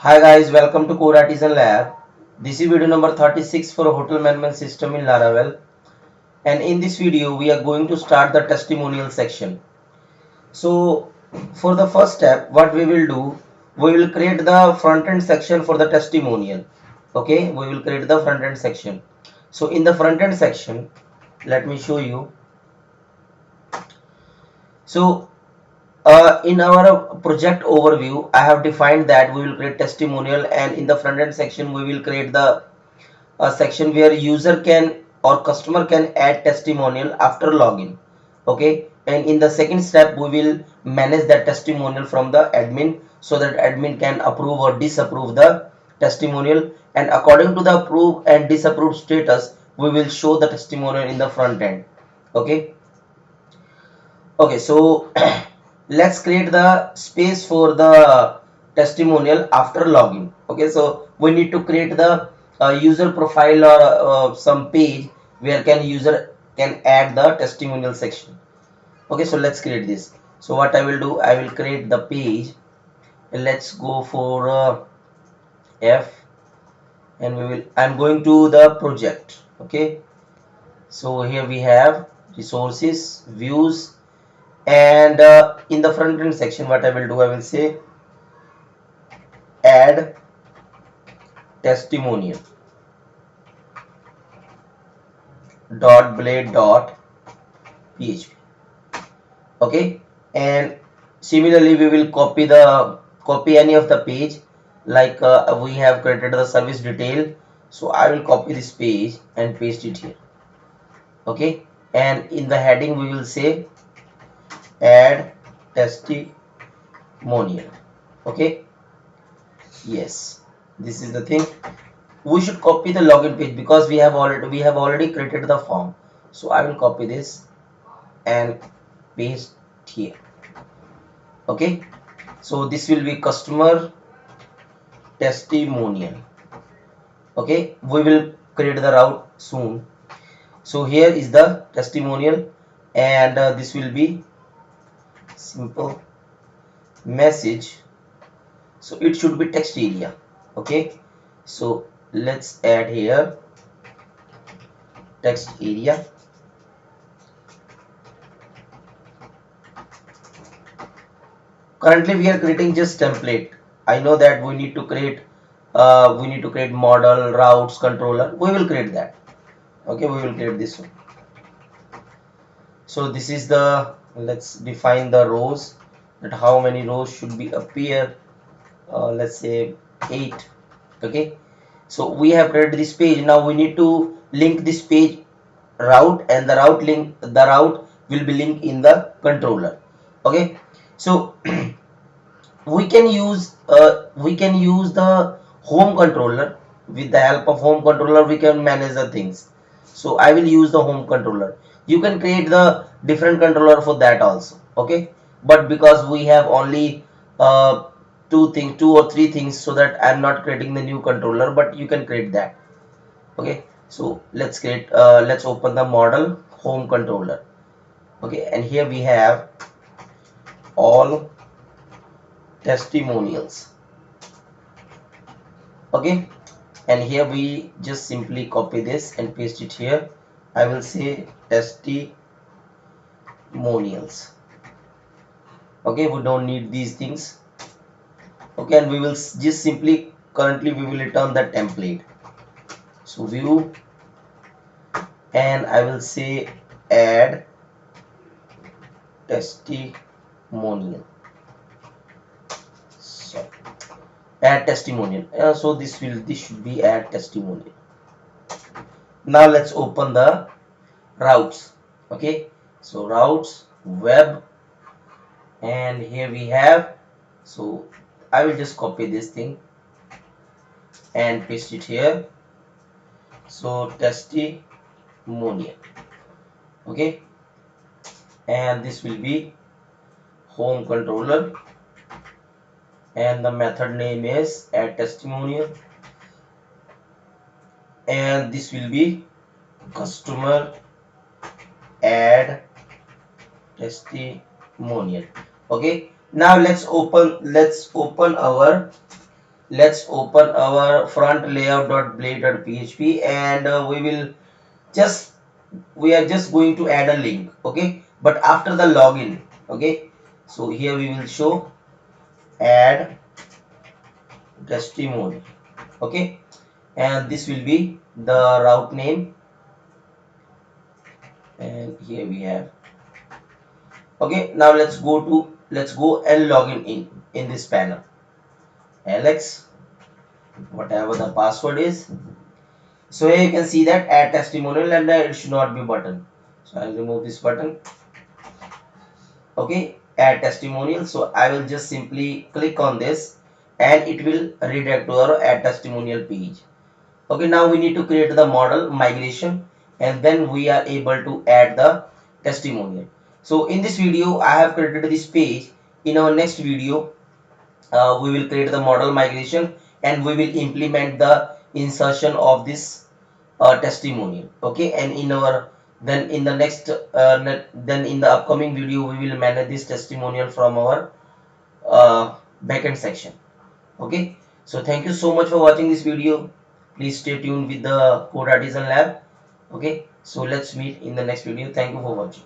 Hi guys, welcome to Core Artisan Lab. This is video number 36 for hotel management system in Laravel. And in this video, we are going to start the testimonial section. So for the first step, what we will do, we will create the front end section for the testimonial. Okay, we will create the front end section. So in the front end section, let me show you. So in our project overview, I have defined that we will create testimonial, and in the front end section, we will create the a section where user can or customer can add testimonial after login. Okay, and in the second step we will manage that testimonial from the admin so that admin can approve or disapprove the testimonial, and according to the approve and disapprove status we will show the testimonial in the front end. Okay. Okay, so let's create the space for the testimonial after login. Okay, so we need to create the user profile or some page where can user can add the testimonial section. Okay, so let's create this. So what I will do, I will create the page. Let's go for F, and I'm going to the project. Okay, so here we have resources, views, and in the front end section what I will do, I will say add testimonial dot blade dot php. Okay, and similarly we will copy any of the page, like we have created the service detail, so I will copy this page and paste it here. Okay, and in the heading we will say add testimonial. Okay, yes, this is the thing. We should copy the login page because we have already created the form. So I will copy this and paste here. Okay, so this will be customer testimonial. Okay, we will create the route soon. So here is the testimonial, and this will be simple message, so it should be text area. Okay, so let's add here text area. Currently we are creating just template. I know that we need to create model, routes, controller. We will create that. Okay, we will create this one. So this is the, let's define the rows, that how many rows should be appear. Let's say 8. Okay, so we have created this page. Now we need to link this page route, and the route will be linked in the controller. Okay, so we can use the home controller. With the help of home controller we can manage the things. So I will use the home controller. You can create the different controller for that also. Okay, but because we have only two or three things, so that I'm not creating the new controller, but you can create that. Okay, so let's open the model home controller. Okay, and here we have all testimonials. Okay, and here we just simply copy this and paste it here. I will say testimonials. Okay, we don't need these things. Okay, and we will just simply, currently we will return the template. So view, and I will say add testimonial. So add testimonial. So this should be add testimonial. Now let's open the routes. Okay, so routes, web, and here we have, so I will just copy this thing and paste it here. So testimonial. Okay, and this will be home controller, and the method name is add testimonial, and this will be customer add testimonial. Okay, now let's open our let's open our front layout.blade.php, and just we are just going to add a link. Okay, but after the login. Okay, so here we will show add testimonial. Okay, and this will be the route name, and here we have. Okay, now let's go and log in this panel. Alex, whatever the password is. So here you can see that add testimonial, and it should not be button. So I'll remove this button. Okay, add testimonial. So I will just simply click on this, and it will redirect to our add testimonial page. Okay, now we need to create the model migration, and then we are able to add the testimonial. So in this video I have created this page. In our next video we will create the model migration, and we will implement the insertion of this testimonial. Okay, and in our then in the next then in the upcoming video we will manage this testimonial from our backend section. Okay, so thank you so much for watching this video. Please stay tuned with the Code Artisan Lab. Okay, so let's meet in the next video. Thank you for watching.